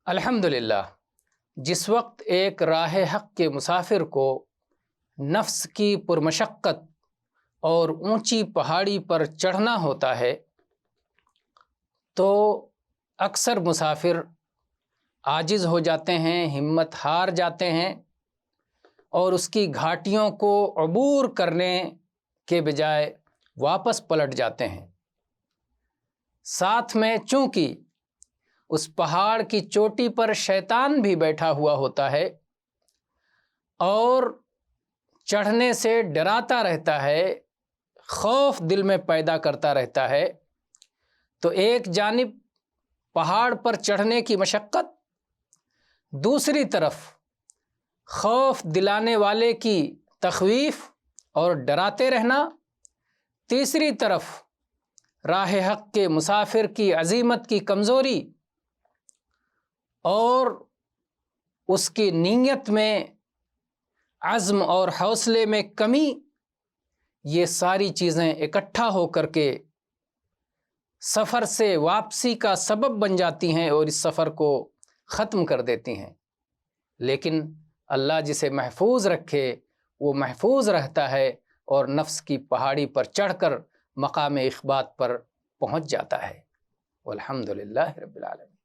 الحمدللہ، جس وقت ایک راہ حق کے مسافر کو نفس کی پرمشقت اور اونچی پہاڑی پر چڑھنا ہوتا ہے تو اکثر مسافر عاجز ہو جاتے ہیں، ہمت ہار جاتے ہیں اور اس کی گھاٹیوں کو عبور کرنے کے بجائے واپس پلٹ جاتے ہیں۔ ساتھ میں چونکہ اس پہاڑ کی چوٹی پر شیطان بھی بیٹھا ہوا ہوتا ہے اور چڑھنے سے ڈراتا رہتا ہے، خوف دل میں پیدا کرتا رہتا ہے، تو ایک جانب پہاڑ پر چڑھنے کی مشقت، دوسری طرف خوف دلانے والے کی تخویف اور ڈراتے رہنا، تیسری طرف راہ حق کے مسافر کی عزیمت کی کمزوری اور اس کی نیت میں عزم اور حوصلے میں کمی، یہ ساری چیزیں اکٹھا ہو کر کے سفر سے واپسی کا سبب بن جاتی ہیں اور اس سفر کو ختم کر دیتی ہیں۔ لیکن اللہ جسے محفوظ رکھے وہ محفوظ رہتا ہے اور نفس کی پہاڑی پر چڑھ کر مقام اثبات پر پہنچ جاتا ہے۔ والحمدللہ رب العالمین۔